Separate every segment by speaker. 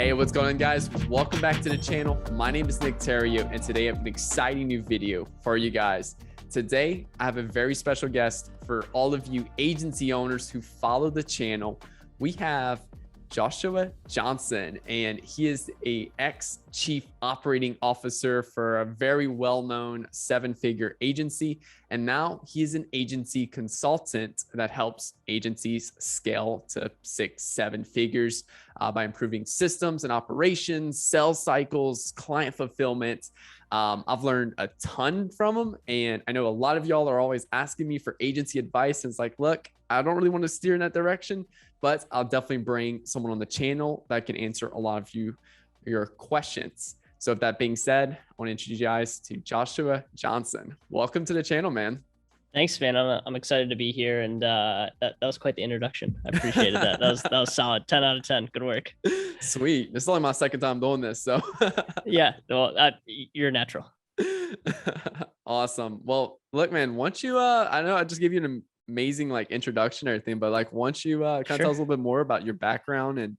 Speaker 1: Hey, what's going on, guys? Welcome back to the channel. My name is Nick Theriot, and today I have an exciting new video for you guys. Today, I have a very special guest for all of you agency owners who follow the channel. We have Joshua Johnston, and he is a ex-chief operating officer for a very well-known seven-figure agency. And now he's an agency consultant that helps agencies scale to 6-7 figures by improving systems and operations, sales cycles, client fulfillment. I've learned a ton from him, and I know a lot of y'all are always asking me for agency advice. And it's like, look, I don't really want to steer in that direction, but I'll definitely bring someone on the channel that can answer a lot of your questions. So with that being said, I want to introduce you guys to Joshua Johnston. Welcome to the channel, man.
Speaker 2: Thanks, man. I'm excited to be here, and that was quite the introduction. I appreciated that. That was solid. 10 out of 10. Good work.
Speaker 1: Sweet. This is only my second time doing this, so
Speaker 2: yeah. Well, you're natural.
Speaker 1: Awesome. Well, look, man. Once you, I know I just gave you an amazing introduction and everything, but once you kind of tell us a little bit more about your background and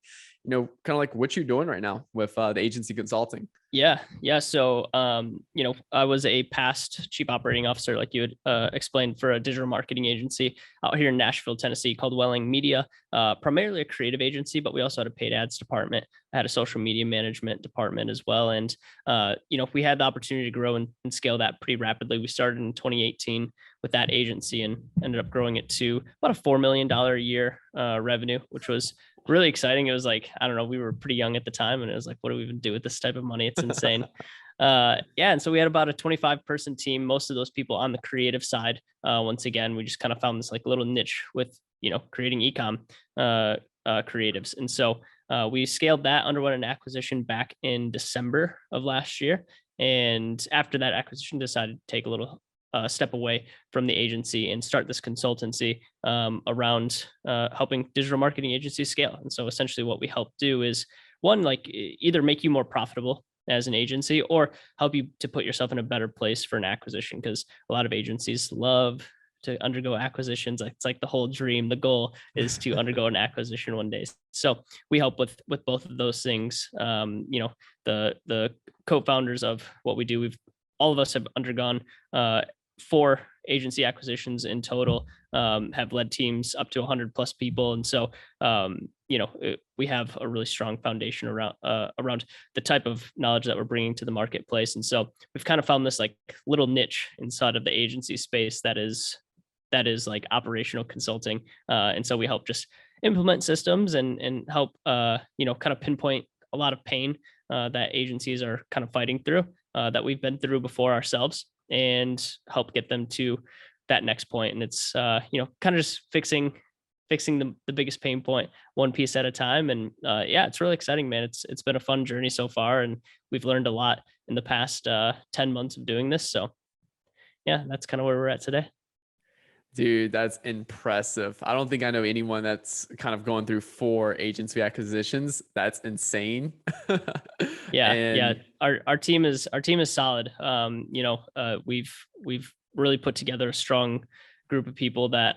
Speaker 1: kind of what you're doing right now with the agency consulting.
Speaker 2: Yeah. So, I was a past chief operating officer, like you had explained, for a digital marketing agency out here in Nashville, Tennessee, called Welling Media, primarily a creative agency, but we also had a paid ads department. I had a social media management department as well. And, we had the opportunity to grow and scale that pretty rapidly. We started in 2018 with that agency and ended up growing it to about a $4 million a year revenue, which was really exciting. It was like, I don't know, we were pretty young at the time, and it was like, what do we even do with this type of money? It's insane. And so we had about a 25-person team, most of those people on the creative side. Once again, we just kind of found this little niche with, creating e-com creatives. And so we scaled that, underwent an acquisition back in December of last year. And after that acquisition, decided to take a little step away from the agency and start this consultancy around helping digital marketing agencies scale. And so essentially what we help do is, one, either make you more profitable as an agency or help you to put yourself in a better place for an acquisition, because a lot of agencies love to undergo acquisitions. It's like the whole dream. The goal is to undergo an acquisition one day. So we help with both of those things. The co-founders of what we do, all of us have undergone 4 agency acquisitions in total, have led teams up to 100 plus people. And so, we have a really strong foundation around the type of knowledge that we're bringing to the marketplace. And so we've kind of found this little niche inside of the agency space that is operational consulting. And so we help just implement systems and help, kind of pinpoint a lot of pain that agencies are kind of fighting through, that we've been through before ourselves, and help get them to that next point. And it's, kind of just fixing the biggest pain point one piece at a time. And it's really exciting, man. It's been a fun journey so far, and we've learned a lot in the past 10 months of doing this. So yeah, that's kind of where we're at today.
Speaker 1: Dude, that's impressive. I don't think I know anyone that's kind of going through 4 agency acquisitions. That's insane.
Speaker 2: Yeah. Our team is solid. We've really put together a strong group of people that,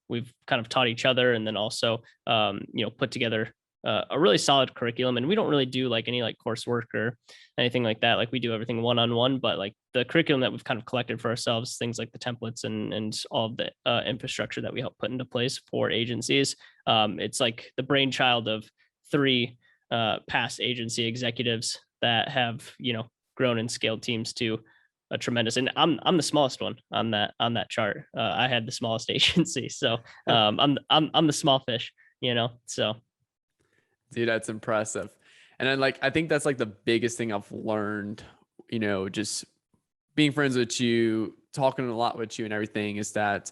Speaker 2: we've kind of taught each other, and then also, put together a really solid curriculum. And we don't really do any coursework or anything like that. We do everything one-on-one, but the curriculum that we've kind of collected for ourselves, things like the templates and all of the infrastructure that we help put into place for agencies. It's the brainchild of 3 past agency executives that have, grown and scaled teams to a tremendous, and I'm the smallest one on that chart. I had the smallest agency. So I'm the small fish, so.
Speaker 1: Dude, that's impressive. And then I think that's the biggest thing I've learned, just being friends with you, talking a lot with you and everything, is that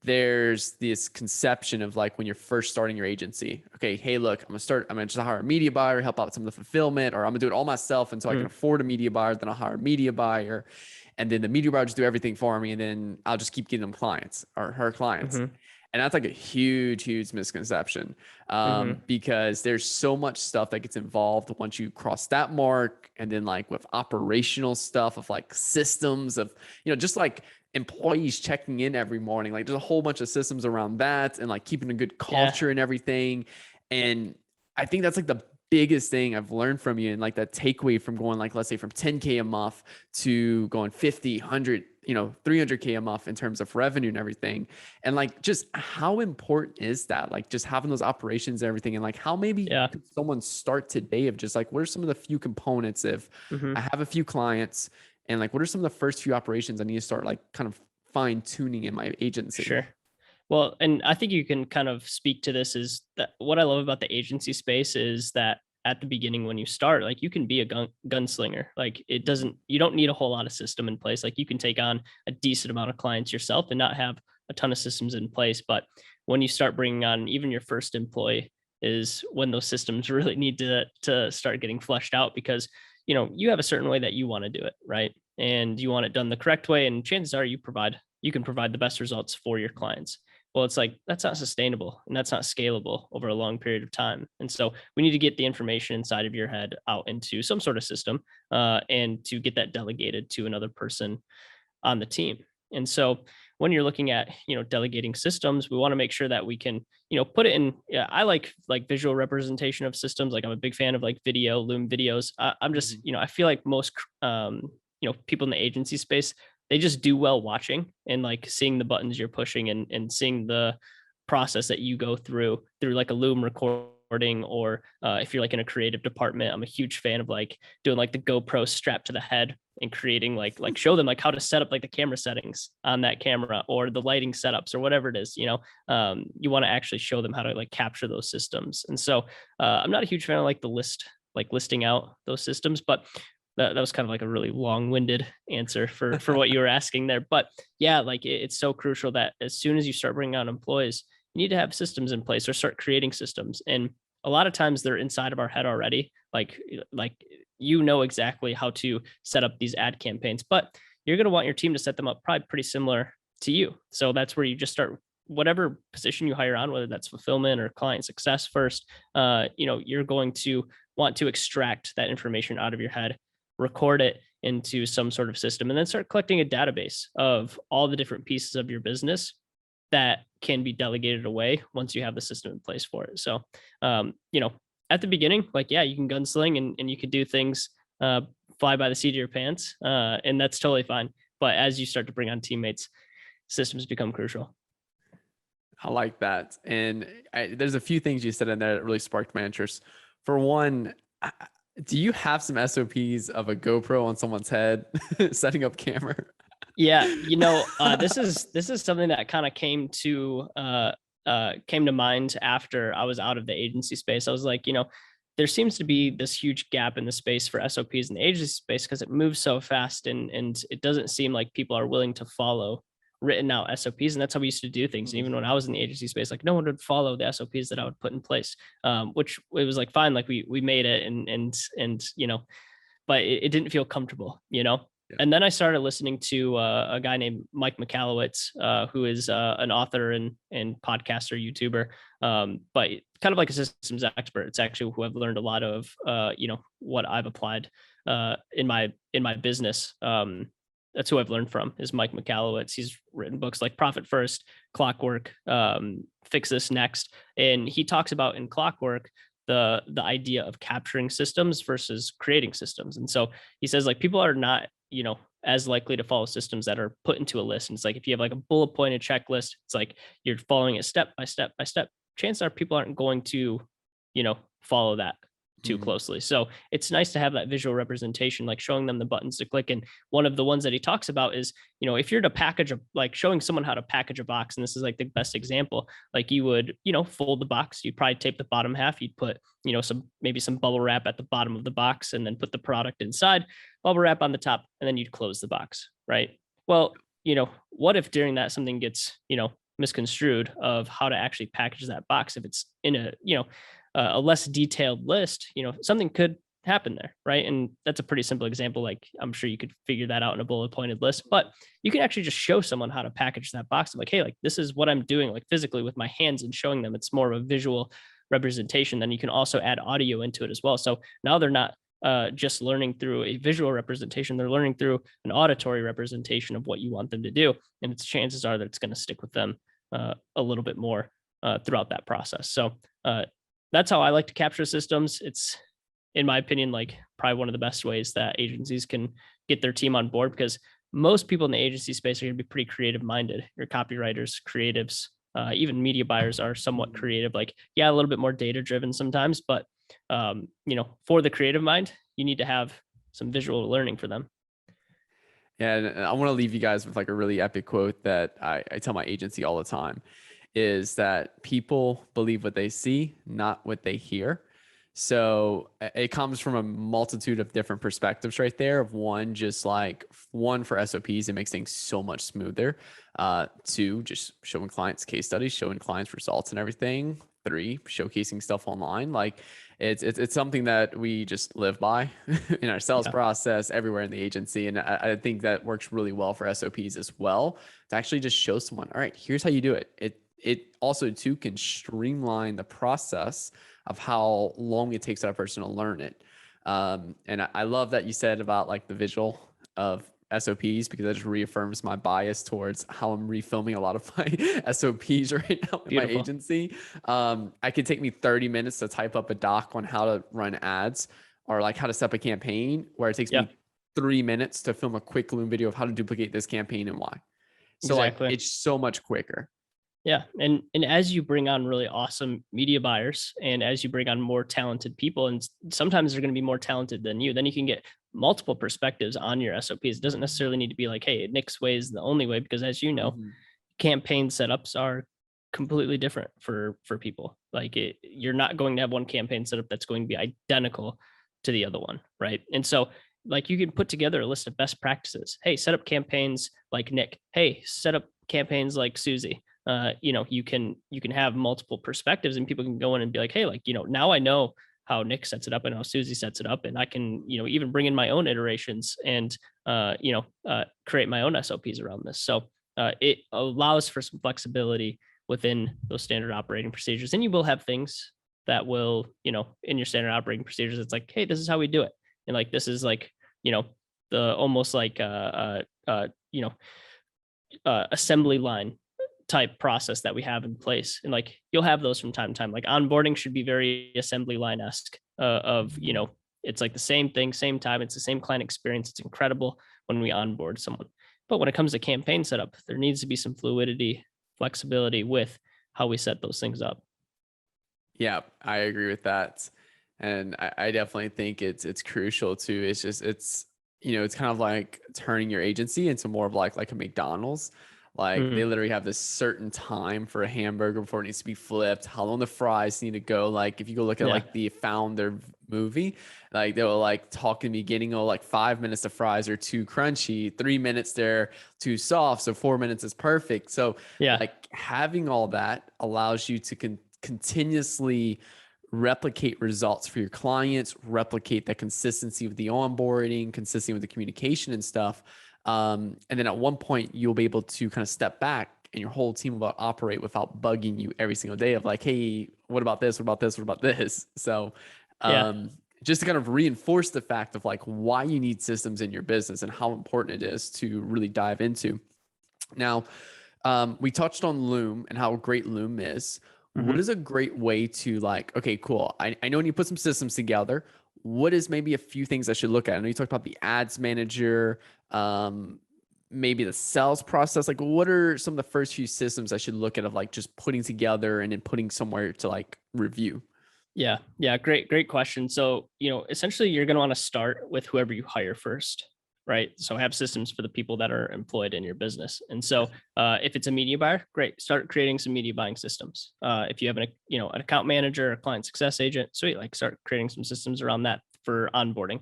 Speaker 1: there's this conception of when you're first starting your agency. Okay, hey, look, I'm gonna just hire a media buyer, help out some of the fulfillment, or I'm gonna do it all myself until I can afford a media buyer. Then I'll hire a media buyer, and then the media buyer just do everything for me, and then I'll just keep getting them clients or her clients. And that's a huge misconception, because there's so much stuff that gets involved once you cross that mark. And then with operational stuff of systems of, just employees checking in every morning. There's a whole bunch of systems around that, and keeping a good culture and everything. And I think that's the biggest thing I've learned from you, and like that takeaway from going, like, let's say from 10K a month to going 50, 100, 300K a month in terms of revenue and everything. And like, just how important is that? Like just having those operations and everything. And like, how maybe
Speaker 2: Yeah.
Speaker 1: could someone start today of just like, what are some of the few components if
Speaker 2: Hmm.
Speaker 1: I have a few clients, and like, what are some of the first few operations I need to start like kind of fine tuning in my agency?
Speaker 2: Sure. Well, and I think you can kind of speak to this is that what I love about the agency space is that at the beginning when you start, like you can be a gunslinger. Like it doesn't, you don't need a whole lot of system in place. Like you can take on a decent amount of clients yourself and not have a ton of systems in place. But when you start bringing on even your first employee is when those systems really need to start getting fleshed out, because you have a certain way that you want to do it, right? And you want it done the correct way. And chances are you can provide the best results for your clients. Well, it's like that's not sustainable and that's not scalable over a long period of time. And so we need to get the information inside of your head out into some sort of system, and to get that delegated to another person on the team. And so when you're looking at delegating systems, we want to make sure that we can put it in. Yeah, I like visual representation of systems. Like I'm a big fan of like video Loom videos. I'm just
Speaker 1: Mhm.
Speaker 2: I feel like most people in the agency space, they just do well watching and like seeing the buttons you're pushing and seeing the process that you go through like a Loom recording, or if you're like in a creative department. I'm a huge fan of like doing like the GoPro strapped to the head and creating like show them like how to set up like the camera settings on that camera or the lighting setups or whatever it is. You want to actually show them how to like capture those systems. And so I'm not a huge fan of like listing out those systems, but that was kind of like a really long-winded answer for what you were asking there. But yeah, like it's so crucial that as soon as you start bringing on employees, you need to have systems in place or start creating systems. And a lot of times they're inside of our head already. Like exactly how to set up these ad campaigns, but you're going to want your team to set them up probably pretty similar to you. So that's where you just start whatever position you hire on, whether that's fulfillment or client success first. You're going to want to extract that information out of your head, record it into some sort of system, and then start collecting a database of all the different pieces of your business that can be delegated away once you have the system in place for it. So, um, you know, at the beginning, like, yeah, you can gunsling and you can do things, fly by the seat of your pants, and that's totally fine. But as you start to bring on teammates, systems become crucial.
Speaker 1: I like that. And there's a few things you said in there that really sparked my interest. For one, do you have some SOPs of a GoPro on someone's head setting up camera?
Speaker 2: Yeah, this is something that kind of came to mind after I was out of the agency space. I was like, there seems to be this huge gap in the space for SOPs in the agency space because it moves so fast, and it doesn't seem like people are willing to follow written out SOPs. And that's how we used to do things. And even when I was in the agency space, like no one would follow the SOPs that I would put in place. Which it was like fine, like we made it and but it didn't feel comfortable.
Speaker 1: Yeah.
Speaker 2: And then I started listening to a guy named Mike Michalowicz, who is an author and podcaster, YouTuber, but kind of like a systems expert. It's actually who I've learned a lot of, what I've applied in my business. That's who I've learned from is Mike Michalowicz. He's written books like Profit First, Clockwork, Fix This Next, and he talks about in Clockwork the idea of capturing systems versus creating systems. And so he says like people are not as likely to follow systems that are put into a list. And it's like if you have like a bullet pointed checklist, it's like you're following it step by step by step. Chances are people aren't going to follow that too
Speaker 1: Mhm.
Speaker 2: closely. So it's nice to have that visual representation, like showing them the buttons to click. And one of the ones that he talks about is, if you're to package like showing someone how to package a box, and this is like the best example, like you would, fold the box, you'd probably tape the bottom half, you'd put, maybe some bubble wrap at the bottom of the box, and then put the product inside, bubble wrap on the top, and then you'd close the box, right? Well, what if during that something gets, misconstrued of how to actually package that box? If it's in a less detailed list, something could happen there, right? And that's a pretty simple example. Like I'm sure you could figure that out in a bullet pointed list, but you can actually just show someone how to package that box. I'm like, hey, like this is what I'm doing, like physically with my hands, and showing them it's more of a visual representation. Then you can also add audio into it as well. So now they're not just learning through a visual representation; they're learning through an auditory representation of what you want them to do, and its chances are that it's going to stick with them a little bit more throughout that process. So that's how I like to capture systems. It's, in my opinion, like probably one of the best ways that agencies can get their team on board, because most people in the agency space are going to be pretty creative minded. Your copywriters, creatives, even media buyers are somewhat creative. Like, yeah, a little bit more data driven sometimes, but for the creative mind, you need to have some visual learning for them.
Speaker 1: Yeah, and I want to leave you guys with like a really epic quote that I tell my agency all the time, is that people believe what they see, not what they hear. So it comes from a multitude of different perspectives right there. Of one, just like one for SOPs, it makes things so much smoother. Two, just showing clients case studies, showing clients results and everything. Three, showcasing stuff online. Like it's something that we just live by in our sales process everywhere in the agency. And I think that works really well for SOPs as well, to actually just show someone, all right, here's how you do it. It also too can streamline the process of how long it takes that person to learn it. And I love that you said about like the visual of SOPs, because that just reaffirms my bias towards how I'm refilming a lot of my SOPs right now in my agency. It could take me 30 minutes to type up a doc on how to run ads or like how to set up a campaign, where it takes me 3 minutes to film a quick Loom video of how to duplicate this campaign and why. So like it's so much quicker.
Speaker 2: Yeah. And as you bring on really awesome media buyers, and as you bring on more talented people, and sometimes they're going to be more talented than you, then you can get multiple perspectives on your SOPs. It doesn't necessarily need to be like, hey, Nick's way is the only way, because as you know, campaign setups are completely different for people. Like you're not going to have one campaign setup that's going to be identical to the other one. Right. And so like you can put together a list of best practices. Hey, set up campaigns like Nick. Hey, set up campaigns like Susie. You can have multiple perspectives, and people can go in and be like, hey, like, now I know how Nick sets it up and how Susie sets it up. And I can, even bring in my own iterations and, create my own SOPs around this. So it allows for some flexibility within those standard operating procedures. And you will have things that will, in your standard operating procedures, it's like, hey, this is how we do it. And like, this is like, the almost like, assembly line type process that we have in place. And like, you'll have those from time to time. Like onboarding should be very assembly line-esque of, it's like the same thing, same time. It's the same client experience. It's incredible when we onboard someone. But when it comes to campaign setup, there needs to be some fluidity, flexibility with how we set those things up.
Speaker 1: Yeah, I agree with that. And I definitely think it's crucial too. It's kind of like turning your agency into more of like a McDonald's. Like they literally have this certain time for a hamburger before it needs to be flipped, how long the fries need to go. Like if you go look at like the Founder movie, like they will like talk in the beginning, like 5 minutes the fries are too crunchy, 3 minutes they're too soft, so 4 minutes is perfect. So like having all that allows you to continuously replicate results for your clients, replicate that consistency with the onboarding, consistency with the communication and stuff. And then at one point you'll be able to kind of step back, and your whole team will operate without bugging you every single day of like, hey, what about this? What about this? What about this? So, just to kind of reinforce the fact of like why you need systems in your business and how important it is to really dive into. Now, we touched on Loom and how great Loom is. What is a great way to like, okay, cool. I know when you put some systems together, what is maybe a few things I should look at? I know you talked about the ads manager, maybe the sales process. Like what are some of the first few systems I should look at of like just putting together and then putting somewhere to like review?
Speaker 2: Yeah. Great question. So, essentially you're going to want to start with whoever you hire first, right? So have systems for the people that are employed in your business. And so if it's a media buyer, great. Start creating some media buying systems. If you have an account manager, a client success agent, sweet, like start creating some systems around that for onboarding.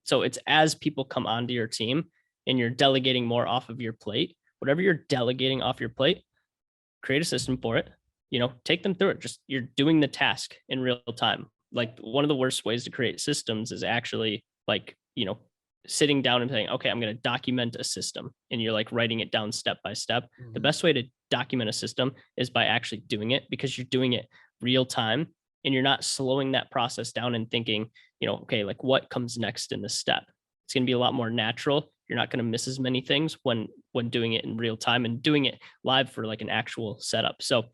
Speaker 2: So it's as people come onto your team and you're delegating more off of your plate, whatever you're delegating off your plate, create a system for it. Take them through it. Just you're doing the task in real time. Like one of the worst ways to create systems is actually like, sitting down and saying, okay, I'm going to document a system, and you're like writing it down step by step. The best way to document a system is by actually doing it, because you're doing it real time and you're not slowing that process down and thinking, okay, like what comes next in this step. It's going to be a lot more natural. You're not going to miss as many things when doing it in real time and doing it live for like an actual setup. So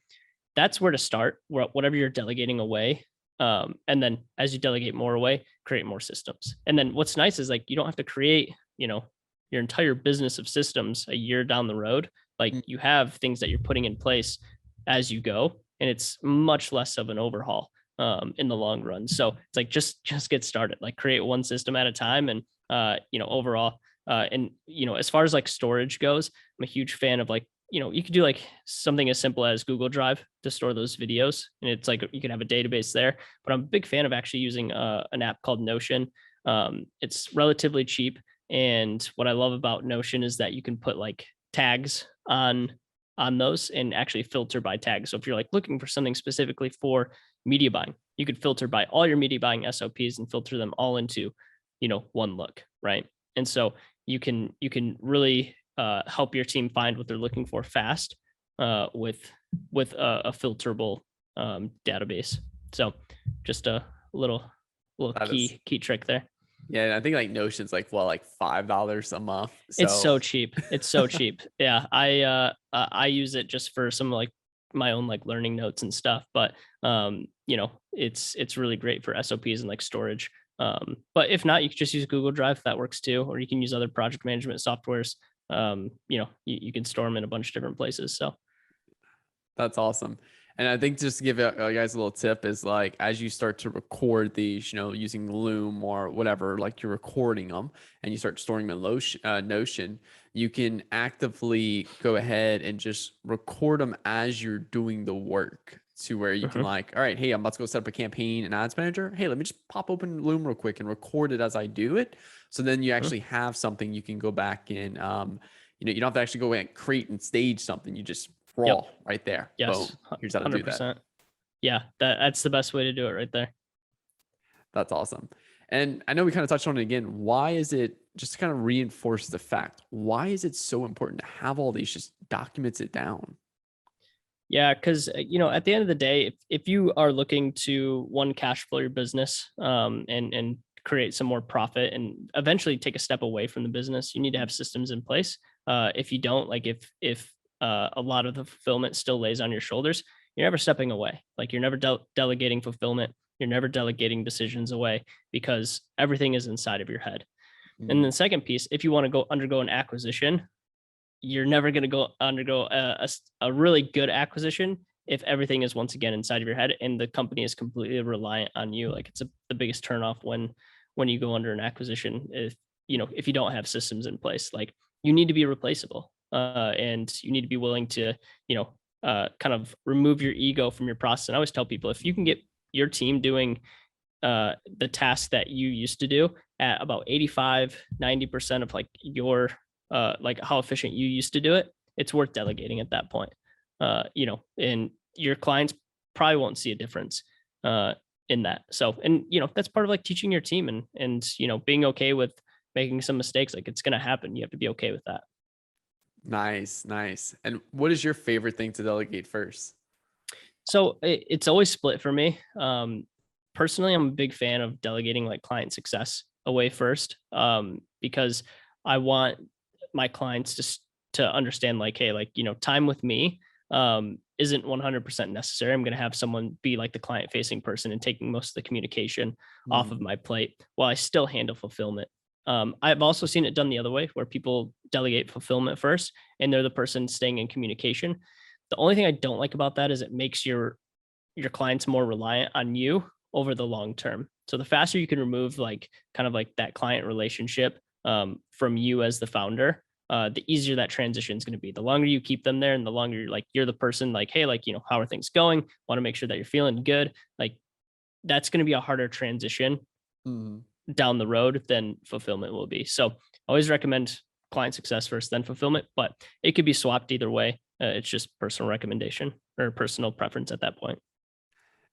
Speaker 2: that's where to start. Whatever you're delegating away, And then as you delegate more away, create more systems. And then what's nice is like, you don't have to create, your entire business of systems a year down the road. Like
Speaker 1: Mm.
Speaker 2: you have things that you're putting in place as you go, and it's much less of an overhaul in the long run. So it's like, just get started, like create one system at a time. And, overall, and, as far as like storage goes, I'm a huge fan of like, you could do like something as simple as Google Drive to store those videos. And it's like, you can have a database there, but I'm a big fan of actually using an app called Notion. It's relatively cheap. And what I love about Notion is that you can put like tags on those and actually filter by tags. So if you're like looking for something specifically for media buying, you could filter by all your media buying SOPs and filter them all into, one look, right? And so you can really help your team find what they're looking for fast with a filterable database. So just a little
Speaker 1: That is,
Speaker 2: key trick there.
Speaker 1: yeah. And I think like Notion's like, well, like $5 a month.
Speaker 2: It's
Speaker 1: So
Speaker 2: so cheap. It's so cheap. Yeah, I use it just for some like my own like learning notes and stuff. But it's really great for SOPs and like storage. But if not, you can just use Google Drive. That works too, or you can use other project management softwares. You can store them in a bunch of different places. So
Speaker 1: that's awesome. And I think just to give you guys a little tip is like, as you start to record these, using Loom or whatever, like you're recording them and you start storing them in Notion, you can actively go ahead and just record them as you're doing the work to where you can
Speaker 2: mhm.
Speaker 1: like, all right, hey, I'm about to go set up a campaign and ads manager. Hey, let me just pop open Loom real quick and record it as I do it. So then you
Speaker 2: Mhm.
Speaker 1: actually have something you can go back and, you don't have to actually go and create and stage something. You just
Speaker 2: Yep.
Speaker 1: raw right there.
Speaker 2: Yes.
Speaker 1: Boom. Here's how to do that.
Speaker 2: 100%. Yeah, that's the best way to do it right there.
Speaker 1: That's awesome. And I know we kind of touched on it again. Why is it, just to kind of reinforce the fact, why is it so important to have all these just documents it down?
Speaker 2: Yeah, because at the end of the day, if you are looking to one cash flow your business, and create some more profit and eventually take a step away from the business, you need to have systems in place. If you don't, like if a lot of the fulfillment still lays on your shoulders, you're never stepping away. Like you're never delegating fulfillment. You're never delegating decisions away because everything is inside of your head. And then
Speaker 1: Mm,
Speaker 2: the second piece, if you want to go undergo an acquisition, you're never going to go undergo a really good acquisition if everything is once again inside of your head and the company is completely reliant on you. Like it's the biggest turnoff when you go under an acquisition, if you don't have systems in place. Like you need to be replaceable, and you need to be willing to kind of remove your ego from your process. And I always tell people, if you can get your team doing the task that you used to do at about 85-90% of like your like how efficient you used to do it, it's worth delegating at that point. And your clients probably won't see a difference in that. So, and that's part of like teaching your team and being okay with making some mistakes. Like it's gonna happen. You have to be okay with that.
Speaker 1: nice, nice. And what is your favorite thing to delegate first?
Speaker 2: So it's always split for me. Personally, I'm a big fan of delegating like client success away first, because I want my clients to understand like, hey, like time with me isn't 100% necessary. I'm going to have someone be like the client facing person and taking most of the communication off of
Speaker 1: Mhm.
Speaker 2: my plate while I still handle fulfillment. I've also seen it done the other way where people delegate fulfillment first and they're the person staying in communication. The only thing I don't like about that is it makes your clients more reliant on you over the long term. So the faster you can remove like kind of like that client relationship from you as the founder, the easier that transition is going to be. The longer you keep them there, and the longer you're the person like, hey, like how are things going? Want to make sure that you're feeling good. Like that's going to be a harder transition
Speaker 1: Mhm.
Speaker 2: down the road than fulfillment will be. So I always recommend client success first, then fulfillment, but it could be swapped either way. It's just personal recommendation or personal preference at that point.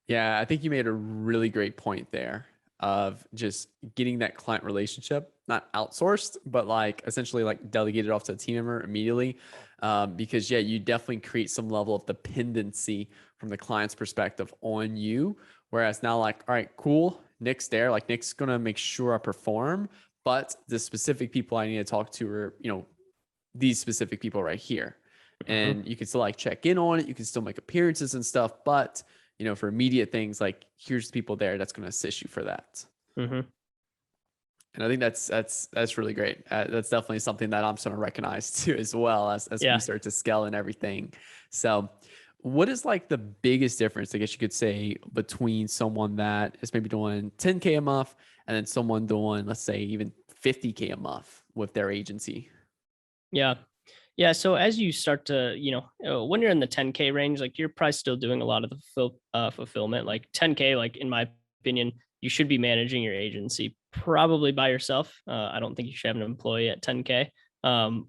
Speaker 1: Yeah, I think you made a really great point there of just getting that client relationship, not outsourced, but like essentially like delegated off to a team member immediately. Because yeah, you definitely create some level of dependency from the client's perspective on you. Whereas now, like, all right, cool, Nick's there. Like Nick's gonna make sure I perform, but the specific people I need to talk to are, these specific people right here.
Speaker 2: Mhm.
Speaker 1: And you can still like check in on it. You can still make appearances and stuff, but for immediate things, like here's people there that's going to assist you for that.
Speaker 2: Mm-hmm.
Speaker 1: And I think that's really great. That's definitely something that I'm starting to recognize too, as well as
Speaker 2: Yeah.
Speaker 1: we start to scale and everything. So what is like the biggest difference, I guess you could say, between someone that is maybe doing 10K a month and then someone doing, let's say, even 50K a month with their agency?
Speaker 2: Yeah. Yeah. So as you start to, when you're in the 10K range, like you're probably still doing a lot of the fulfillment. Like 10K, like in my opinion, you should be managing your agency probably by yourself. I don't think you should have an employee at 10K.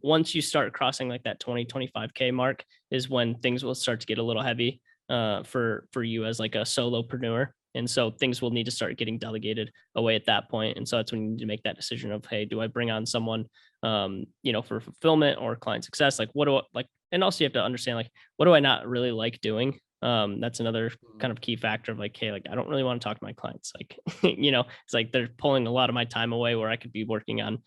Speaker 2: Once you start crossing like that 20, 25K mark is when things will start to get a little heavy for you as like a solopreneur. And so things will need to start getting delegated away at that point. And so that's when you need to make that decision of, hey, do I bring on someone for fulfillment or client success? Like, what do I like? And also you have to understand, like, what do I not really like doing? That's another kind of key factor of like, hey, like, I don't really want to talk to my clients. Like, it's like they're pulling a lot of my time away where I could be working on,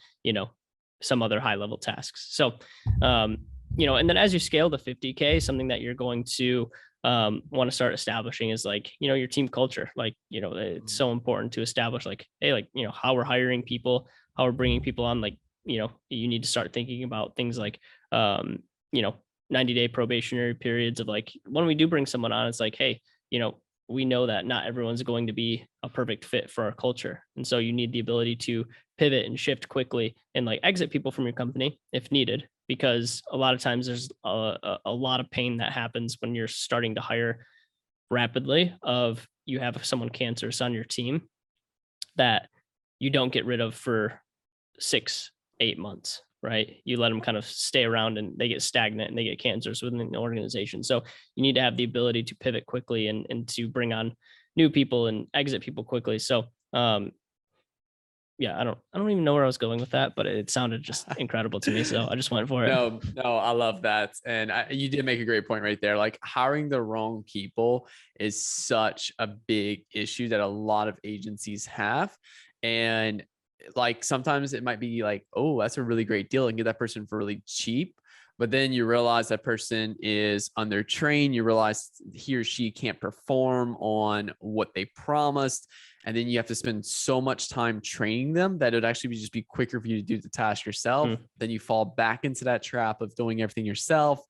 Speaker 2: some other high level tasks. So, and then as you scale to 50K, something that you're going to want to start establishing is like, your team culture. Like, it's so important to establish like, hey, like, how we're hiring people, how we're bringing people on. Like, you need to start thinking about things like, 90-day probationary periods of like, when we do bring someone on, it's like, hey, we know that not everyone's going to be a perfect fit for our culture. And so you need the ability to pivot and shift quickly and like exit people from your company if needed, because a lot of times there's a lot of pain that happens when you're starting to hire rapidly of you have someone cancerous on your team that you don't get rid of for 6-8 months, right? You let them kind of stay around and they get stagnant and they get cancerous within the organization. So you need to have the ability to pivot quickly and to bring on new people and exit people quickly. So yeah, I don't even know where I was going with that, but it sounded just incredible to me. So I just went for it.
Speaker 1: No, I love that. And you did make a great point right there. Like hiring the wrong people is such a big issue that a lot of agencies have. And like sometimes it might be like, oh, that's a really great deal and get that person for really cheap. But then you realize that person is undertrained. You realize he or she can't perform on what they promised. And then you have to spend so much time training them that it'd actually just be quicker for you to do the task yourself. Then you fall back into that trap of doing everything yourself.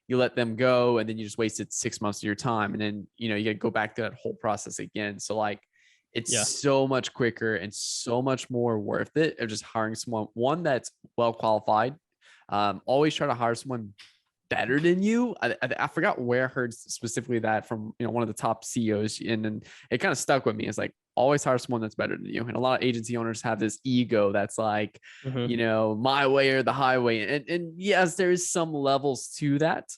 Speaker 1: You let them go, and then you just wasted 6 months of your time. And then, you got to go back to that whole process again. So like, it's so much quicker and so much more worth it of just hiring someone, one that's well qualified. Always try to hire someone better than you. I forgot where I heard specifically that from, one of the top CEOs, and then it kind of stuck with me. It's like, always hire someone that's better than you. And a lot of agency owners have this ego that's like, my way or the highway. And yes, there is some levels to that.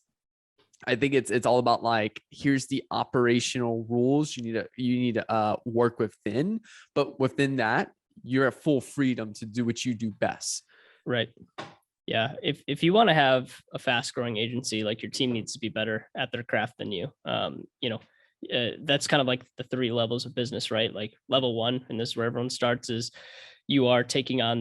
Speaker 1: I think it's all about like, here's the operational rules you need to work within, but within that, you're at full freedom to do what you do best.
Speaker 2: Right. Yeah. If you want to have a fast growing agency, like your team needs to be better at their craft than you. That's kind of like the 3 levels of business, right? Like level 1, and this is where everyone starts, is you are taking on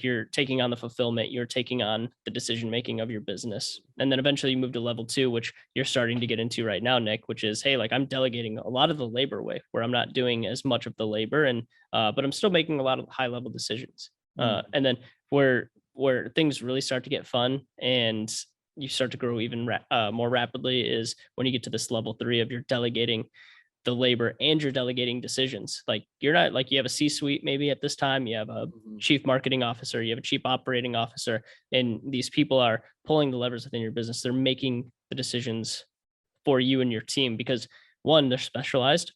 Speaker 2: you're taking on the fulfillment, you're taking on the decision making of your business. And then eventually you move to level 2, which you're starting to get into right now, Nick, which is, hey, like I'm delegating a lot of the labor away, where I'm not doing as much of the labor and but I'm still making a lot of high level decisions. And then where things really start to get fun and you start to grow even more rapidly is when you get to this level 3 of you're delegating the labor and you're delegating decisions. Like you're not like, you have a C-suite maybe at this time, you have a chief marketing officer, you have a chief operating officer, and these people are pulling the levers within your business. They're making the decisions for you and your team because, one, they're specialized.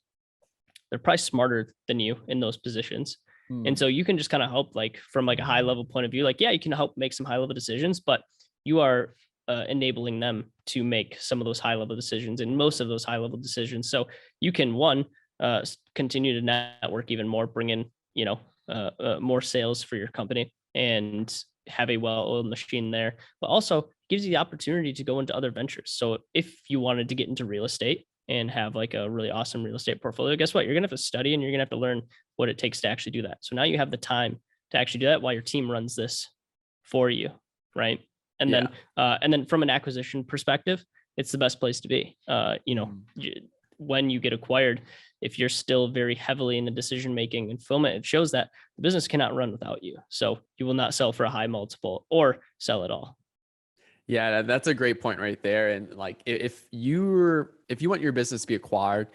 Speaker 2: They're probably smarter than you in those positions. And so you can just kind of help, like from like a high level point of view, like, yeah, you can help make some high level decisions, but you are enabling them to make some of those high level decisions and most of those high level decisions. So you can, one, continue to network even more, bring in, more sales for your company and have a well-oiled machine there, but also gives you the opportunity to go into other ventures. So if you wanted to get into real estate and have like a really awesome real estate portfolio, guess what? You're going to have to study and you're going to have to learn what it takes to actually do that. So now you have the time to actually do that while your team runs this for you. Right. And then from an acquisition perspective, it's the best place to be. when you get acquired, if you're still very heavily in the decision making and fulfillment, it shows that the business cannot run without you. So you will not sell for a high multiple or sell at all.
Speaker 1: Yeah, that's a great point right there. And like, if you want your business to be acquired,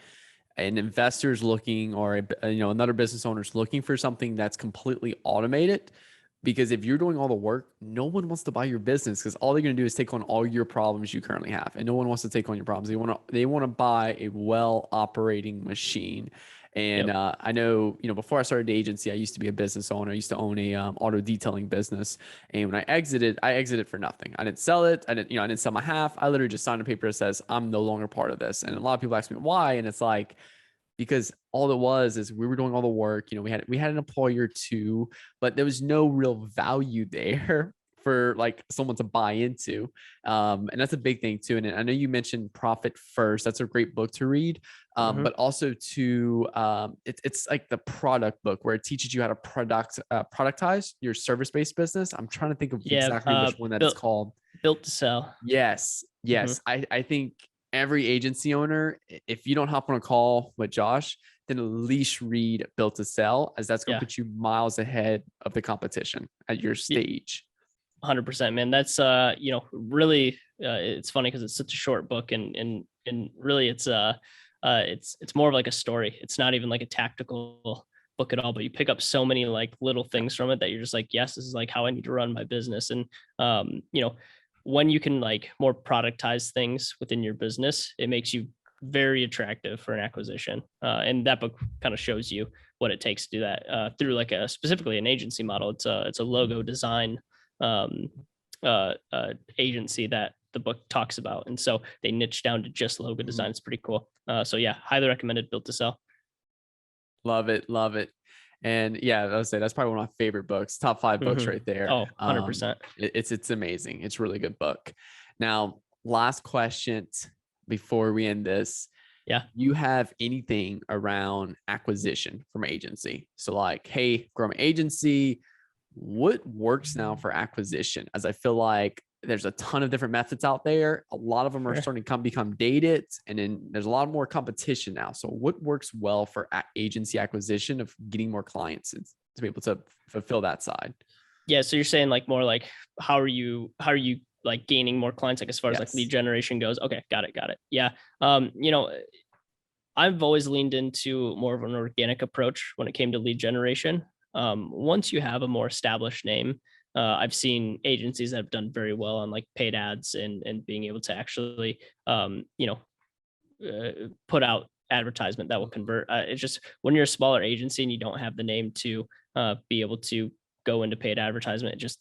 Speaker 1: an investor's looking, or another business owner's looking for something that's completely automated, because if you're doing all the work, no one wants to buy your business, because all they're going to do is take on all your problems you currently have, and no one wants to take on your problems. They want to buy a well operating machine. And
Speaker 2: Yep.
Speaker 1: I know, before I started the agency, I used to be a business owner. I used to own a auto detailing business. And when I exited for nothing. I didn't sell it. I didn't sell my half. I literally just signed a paper that says I'm no longer part of this. And a lot of people ask me why, and it's like, because all it was is we were doing all the work. We had an employer too, but there was no real value there for like someone to buy into. And that's a big thing too. And I know you mentioned Profit First. That's a great book to read. But also it's like the product book where it teaches you how to productize your service-based business. I'm trying to think of
Speaker 2: Yeah.
Speaker 1: exactly which one that it's called.
Speaker 2: Built to Sell.
Speaker 1: Yes. I think every agency owner, if you don't hop on a call with Josh, then at least read Built to Sell, as that's going to put you miles ahead of the competition at your stage.
Speaker 2: 100%, man. That's really it's funny because it's such a short book, and really it's more of like a story. It's not even like a tactical book at all, but you pick up so many like little things from it that you're just like, yes, this is like how I need to run my business. And when you can like more productize things within your business, it makes you very attractive for an acquisition. And that book kind of shows you what it takes to do that through like specifically an agency model. It's a logo design agency that the book talks about. And so they niche down to just logo design. It's pretty cool. So yeah, highly recommended Built to Sell.
Speaker 1: Love it. Love it. And yeah, I would say that's probably one of my favorite books, top 5 books right there.
Speaker 2: Oh, 100%.
Speaker 1: It's amazing. It's a really good book. Now, last question before we end this.
Speaker 2: Yeah.
Speaker 1: You have anything around acquisition from agency? So like, hey, grow my agency. What works now for acquisition? As I feel like there's a ton of different methods out there. A lot of them are starting to become dated, and then there's a lot more competition now. So what works well for agency acquisition of getting more clients and to be able to fulfill that side?
Speaker 2: Yeah. So you're saying like more like, how are you like gaining more clients, like as far as like lead generation goes? Okay. Got it. Yeah. I've always leaned into more of an organic approach when it came to lead generation. Once you have a more established name, I've seen agencies that have done very well on like paid ads and being able to actually, put out advertisement that will convert. It's just when you're a smaller agency and you don't have the name to be able to go into paid advertisement, it just,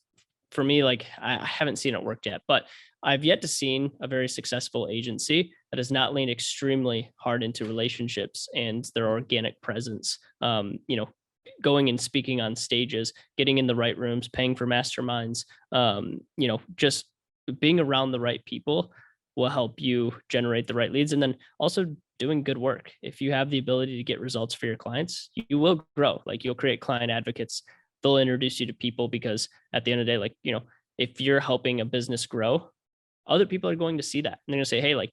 Speaker 2: for me, like I haven't seen it work yet, but I've yet to seen a very successful agency that has not leaned extremely hard into relationships and their organic presence. Going and speaking on stages, getting in the right rooms, paying for masterminds, just being around the right people will help you generate the right leads. And then also doing good work. If you have the ability to get results for your clients, you will grow. Like you'll create client advocates. They'll introduce you to people, because at the end of the day, like, if you're helping a business grow, other people are going to see that. And they're going to say, hey, like,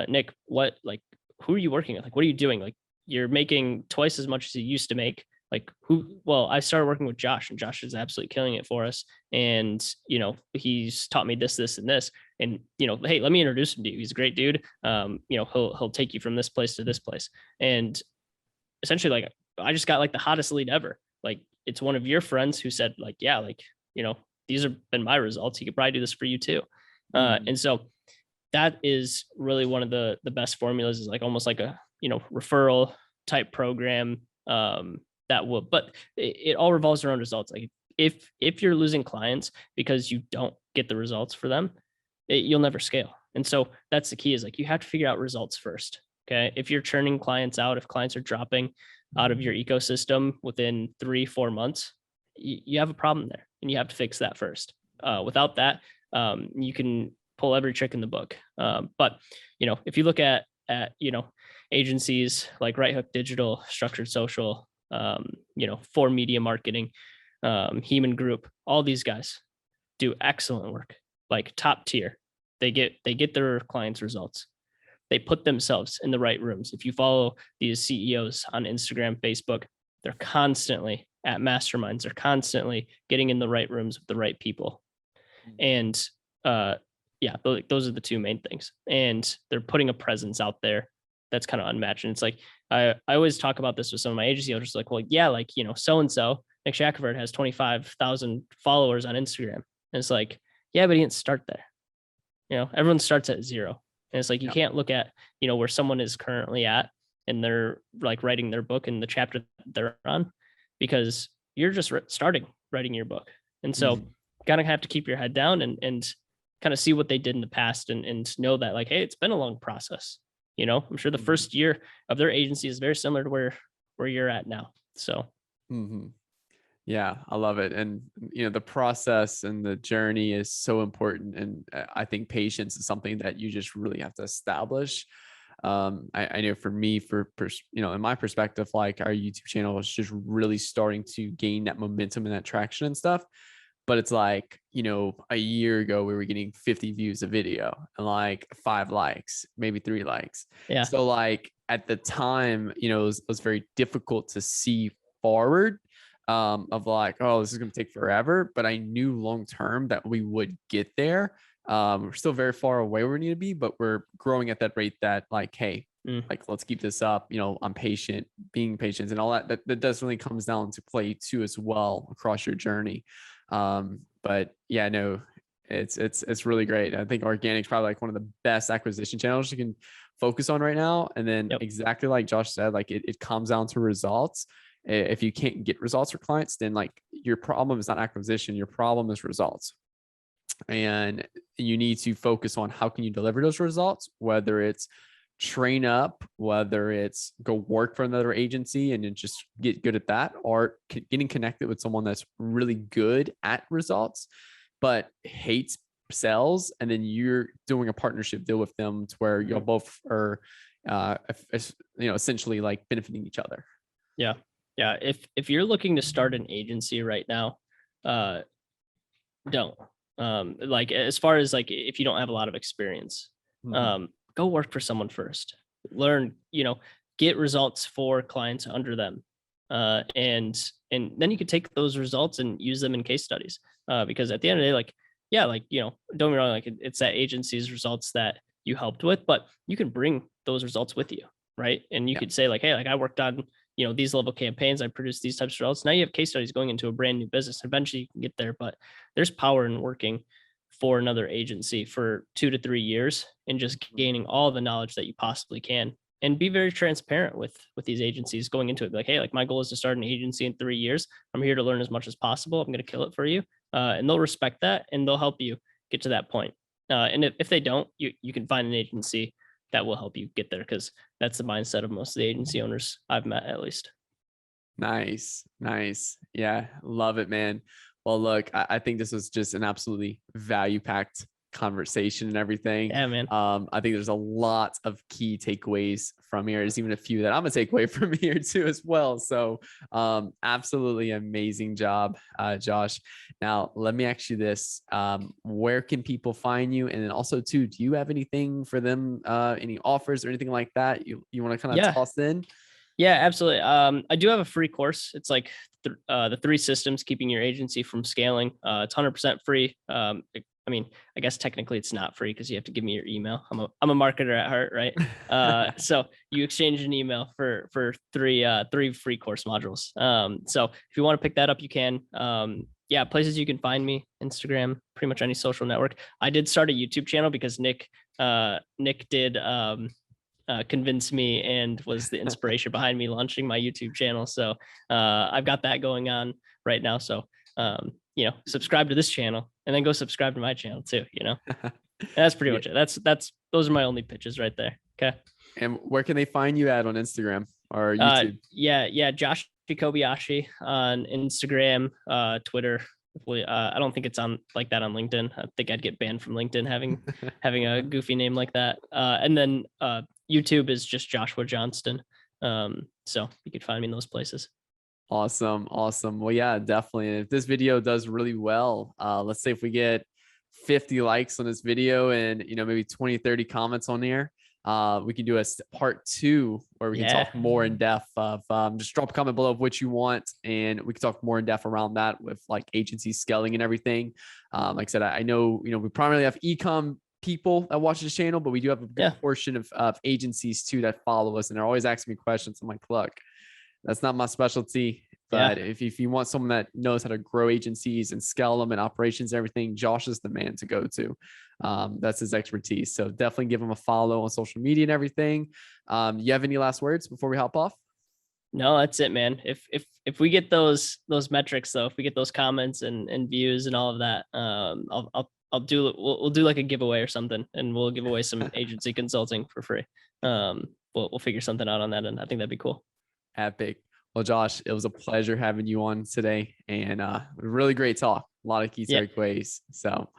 Speaker 2: Nick, who are you working with? Like, what are you doing? Like, you're making twice as much as you used to make. Like I started working with Josh, and Josh is absolutely killing it for us. And, he's taught me this, this, and this. And, hey, let me introduce him to you. He's a great dude. He'll take you from this place to this place. And essentially, like, I just got like the hottest lead ever. Like, it's one of your friends who said like, yeah, like, these have been my results. He could probably do this for you too. And so that is really one of the best formulas, is like almost like a, referral type program. But it all revolves around results. Like if you're losing clients because you don't get the results for them, you'll never scale. And so that's the key, is like, you have to figure out results first. Okay. If you're churning clients out, if clients are dropping out of your ecosystem within 3-4 months, you have a problem there, and you have to fix that first. Without that, you can pull every trick in the book. But if you look at agencies like Right Hook Digital, Structured Social, For Media Marketing, Heman Group, all these guys do excellent work, like top tier. They get their clients results. they put themselves in the right rooms. If you follow these CEOs on Instagram, Facebook, they're constantly at masterminds. They're constantly getting in the right rooms with the right people. And yeah, those are the two main things. And they're putting a presence out there that's kind of unmatched. And it's like, I always talk about this with some of my agency owners, like, well, yeah, like, so-and-so, Nick Shackelford has 25,000 followers on Instagram. And it's like, yeah, but he didn't start there. Everyone starts at zero. And it's like, you can't look at, where someone is currently at and they're like writing their book in the chapter they're on, because you're just starting writing your book. And so kind of have to keep your head down and kind of see what they did in the past and know that, like, hey, it's been a long process. I'm sure the first year of their agency is very similar to where you're at now. So
Speaker 1: yeah, I love it. And the process and the journey is so important. And I think patience is something that you just really have to establish. I know for me, in my perspective, like, our YouTube channel is just really starting to gain that momentum and that traction and stuff. But it's like, a year ago, we were getting 50 views a video and like 5 likes, maybe 3 likes.
Speaker 2: yeah.
Speaker 1: So like at the time, it was very difficult to see forward, of like, oh, this is going to take forever. But I knew long-term that we would get there. We're still very far away where we need to be, but we're growing at that rate that, like, hey, like, let's keep this up. I'm patient, being patient and all that definitely comes down to play too, as well, across your journey. But yeah, no, it's really great. I think organic's probably like one of the best acquisition channels you can focus on right now. And then exactly like Josh said, like it comes down to results. If you can't get results for clients, then like your problem is not acquisition, your problem is results. And you need to focus on how can you deliver those results, whether it's train up, whether it's go work for another agency and then just get good at that, or getting connected with someone that's really good at results but hates sales, and then you're doing a partnership deal with them to where you'll both are essentially like benefiting each other.
Speaker 2: Yeah If you're looking to start an agency right now, don't like, as far as like, if you don't have a lot of experience, go work for someone first, learn, get results for clients under them. And then you could take those results and use them in case studies. Because at the end of the day, like, yeah, like, don't get me wrong, like it's that agency's results that you helped with, but you can bring those results with you. Right. And you could say like, hey, like I worked on, these level campaigns, I produced these types of results. Now you have case studies going into a brand new business. Eventually you can get there, but there's power in working for another agency for 2 to 3 years and just gaining all the knowledge that you possibly can, and be very transparent with these agencies going into it. Like, hey, like my goal is to start an agency in 3 years. I'm here to learn as much as possible. I'm going to kill it for you. And they'll respect that and they'll help you get to that point. And if they don't, you can find an agency that will help you get there, because that's the mindset of most of the agency owners I've met, at least.
Speaker 1: Nice. Yeah. Love it, man. Well, look, I think this was just an absolutely value-packed conversation and everything.
Speaker 2: Yeah, man.
Speaker 1: I think there's a lot of key takeaways from here. There's even a few that I'm gonna take away from here too as well. So absolutely amazing job, Josh. Now, let me ask you this. Where can people find you? And then also too, do you have anything for them, any offers or anything like that you want to kind of toss in?
Speaker 2: Yeah, absolutely. I do have a free course. It's like the 3 systems keeping your agency from scaling. It's 100% free. I mean, I guess technically it's not free because you have to give me your email. I'm a marketer at heart, right? So you exchange an email for 3 free course modules. So if you want to pick that up, you can. Yeah, places you can find me: Instagram, pretty much any social network. I did start a YouTube channel because Nick did convinced me and was the inspiration behind me launching my YouTube channel. So I've got that going on right now. So subscribe to this channel and then go subscribe to my channel too. And that's pretty much it. Those are my only pitches right there. Okay.
Speaker 1: And where can they find you at on Instagram or YouTube?
Speaker 2: Yeah, Josh Kobayashi on Instagram, Twitter. I don't think it's on like that on LinkedIn. I think I'd get banned from LinkedIn having a goofy name like that. And then YouTube is just Joshua Johnston. So you could find me in those places.
Speaker 1: Awesome. Well, yeah, definitely. And if this video does really well, let's say if we get 50 likes on this video and maybe 20, 30 comments on here, we can do a part 2 where we can talk more in depth of just drop a comment below of what you want, and we can talk more in depth around that with like agency scaling and everything. Like I said, I know, we primarily have e-com people that watch this channel, but we do have a good portion of agencies too that follow us, and they're always asking me questions. I'm like, look, that's not my specialty. But if you want someone that knows how to grow agencies and scale them and operations and everything, Josh is the man to go to. That's his expertise. So definitely give him a follow on social media and everything. You have any last words before we hop off?
Speaker 2: No, that's it, man. If we get those metrics though, if we get those comments and views and all of that, we'll do like a giveaway or something, and we'll give away some agency consulting for free. We'll figure something out on that, and I think that'd be cool.
Speaker 1: Epic. Well, Josh, it was a pleasure having you on today, and really great talk. A lot of key takeaways. So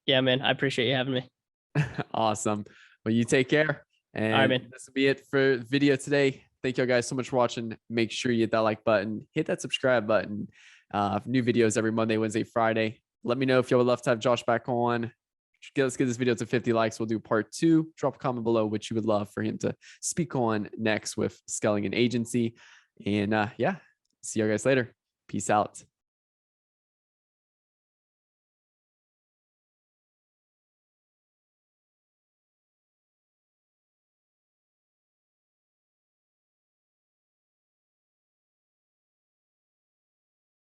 Speaker 2: yeah, man, I appreciate you having me.
Speaker 1: Awesome. Well, you take care. And all right, man. This will be it for the video today. Thank you guys so much for watching. Make sure you hit that like button, hit that subscribe button. New videos every Monday, Wednesday, Friday. Let me know if you would love to have Josh back on. Let's get this video to 50 likes. We'll do part 2. Drop a comment below what you would love for him to speak on next with scaling an agency. And yeah, see you guys later. Peace out.